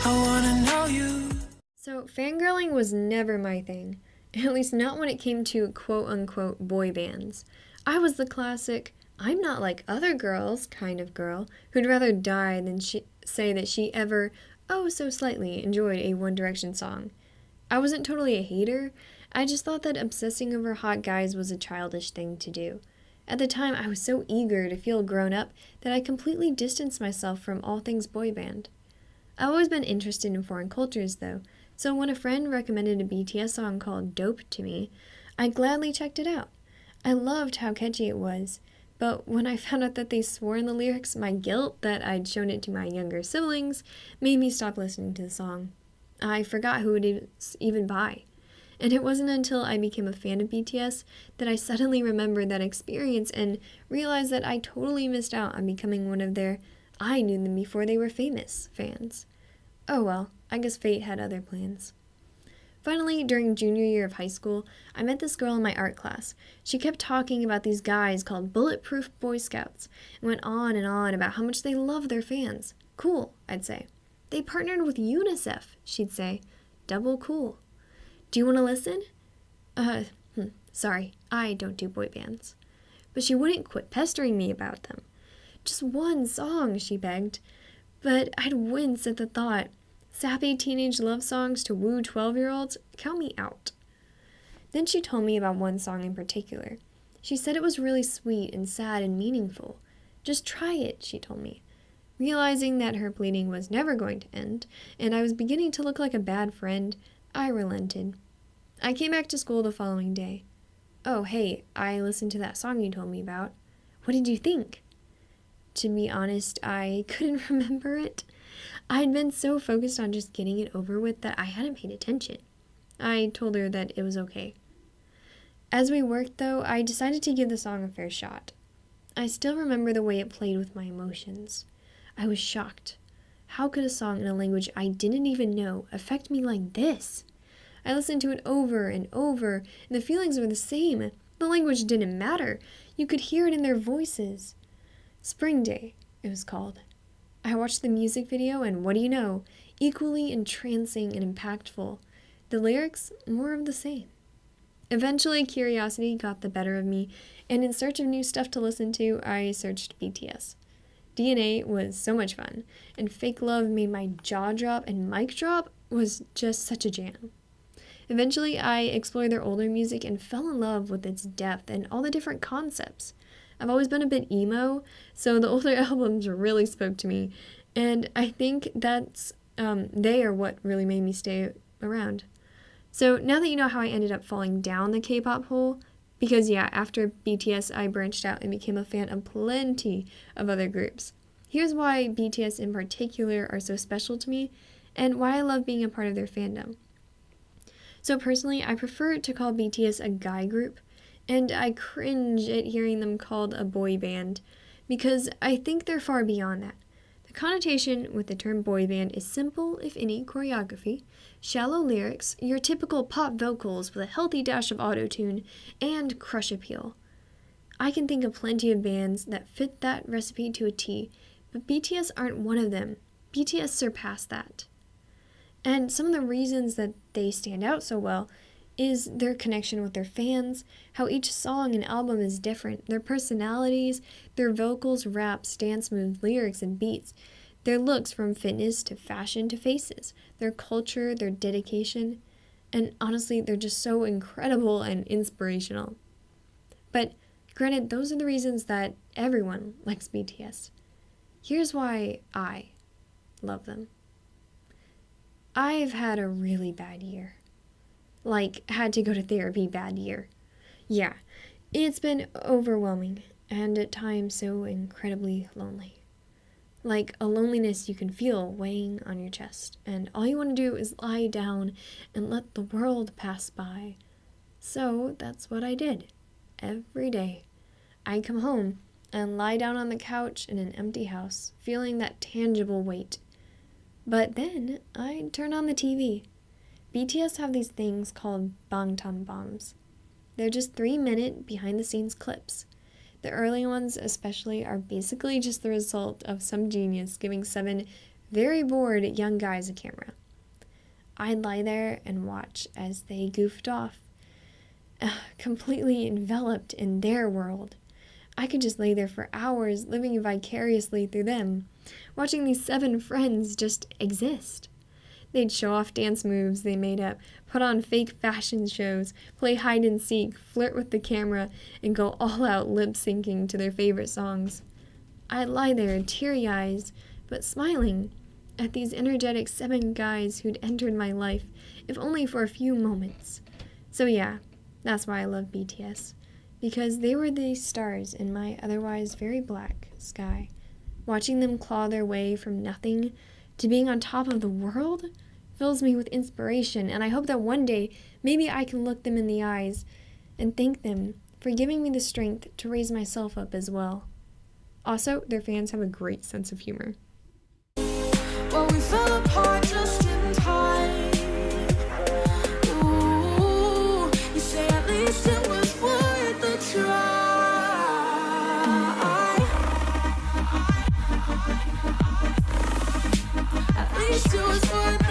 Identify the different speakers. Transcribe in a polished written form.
Speaker 1: I wanna know you.
Speaker 2: So, fangirling was never my thing, at least not when it came to quote-unquote boy bands. I was the classic, I'm not like other girls kind of girl who'd rather die than say that she ever, oh so slightly, enjoyed a One Direction song. I wasn't totally a hater, I just thought that obsessing over hot guys was a childish thing to do. At the time, I was so eager to feel grown up that I completely distanced myself from all things boy band. I've always been interested in foreign cultures, though, so when a friend recommended a BTS song called Dope to me, I gladly checked it out. I loved how catchy it was, but when I found out that they swore in the lyrics, my guilt that I'd shown it to my younger siblings made me stop listening to the song. I forgot who it was even by. And it wasn't until I became a fan of BTS that I suddenly remembered that experience and realized that I totally missed out on becoming one of their I knew them before they were famous fans. Oh well, I guess fate had other plans. Finally, during junior year of high school, I met this girl in my art class. She kept talking about these guys called Bulletproof Boy Scouts and went on and on about how much they love their fans. Cool, I'd say. They partnered with UNICEF, she'd say. Double cool. Do you want to listen? Sorry, I don't do boy bands. But she wouldn't quit pestering me about them. Just one song, she begged. But I'd wince at the thought. Sappy teenage love songs to woo 12-year-olds? Count me out. Then she told me about one song in particular. She said it was really sweet and sad and meaningful. Just try it, she told me. Realizing that her pleading was never going to end, and I was beginning to look like a bad friend, I relented. I came back to school the following day. Oh, hey, I listened to that song you told me about. What did you think? To be honest, I couldn't remember it. I'd been so focused on just getting it over with that I hadn't paid attention. I told her that it was okay. As we worked, though, I decided to give the song a fair shot. I still remember the way it played with my emotions. I was shocked. How could a song in a language I didn't even know affect me like this? I listened to it over and over, and the feelings were the same. The language didn't matter. You could hear it in their voices. Spring Day, it was called. I watched the music video, and what do you know? Equally entrancing and impactful. The lyrics, more of the same. Eventually, curiosity got the better of me, and in search of new stuff to listen to, I searched BTS. DNA was so much fun, and Fake Love made my jaw drop, and Mic Drop was just such a jam. Eventually, I explored their older music and fell in love with its depth and all the different concepts. I've always been a bit emo, so the older albums really spoke to me, and I think they are what really made me stay around. So now that you know how I ended up falling down the K-pop hole, because yeah, after BTS I branched out and became a fan of plenty of other groups. Here's why BTS in particular are so special to me, and why I love being a part of their fandom. So personally, I prefer to call BTS a guy group, and I cringe at hearing them called a boy band, because I think they're far beyond that. The connotation with the term boy band is simple, if any, choreography, shallow lyrics, your typical pop vocals with a healthy dash of auto-tune, and crush appeal. I can think of plenty of bands that fit that recipe to a T, but BTS aren't one of them. BTS surpassed that. And some of the reasons that they stand out so well is their connection with their fans, how each song and album is different, their personalities, their vocals, raps, dance moves, lyrics, and beats, their looks from fitness to fashion to faces, their culture, their dedication, and honestly, they're just so incredible and inspirational. But granted, those are the reasons that everyone likes BTS. Here's why I love them. I've had a really bad year. Like, had to go to therapy bad year. Yeah, it's been overwhelming, and at times so incredibly lonely. Like a loneliness you can feel weighing on your chest, and all you want to do is lie down and let the world pass by. So that's what I did. Every day. I'd come home and lie down on the couch in an empty house, feeling that tangible weight. But then I'd turn on the TV. BTS have these things called Bangtan bombs. They're just 3-minute behind-the-scenes clips. The early ones especially are basically just the result of some genius giving 7 very bored young guys a camera. I'd lie there and watch as they goofed off, completely enveloped in their world. I could just lay there for hours, living vicariously through them, watching these 7 friends just exist. They'd show off dance moves they made up, put on fake fashion shows, play hide and seek, flirt with the camera, and go all out lip syncing to their favorite songs. I'd lie there, teary eyes, but smiling at these energetic 7 guys who'd entered my life, if only for a few moments. So yeah, that's why I love BTS, because they were the stars in my otherwise very black sky. Watching them claw their way from nothing to being on top of the world fills me with inspiration, and I hope that one day maybe I can look them in the eyes and thank them for giving me the strength to raise myself up as well. Also, their fans have a great sense of humor.
Speaker 1: Well, we fell apart just in time. Ooh, you say at least it was worth the try. At least it was worth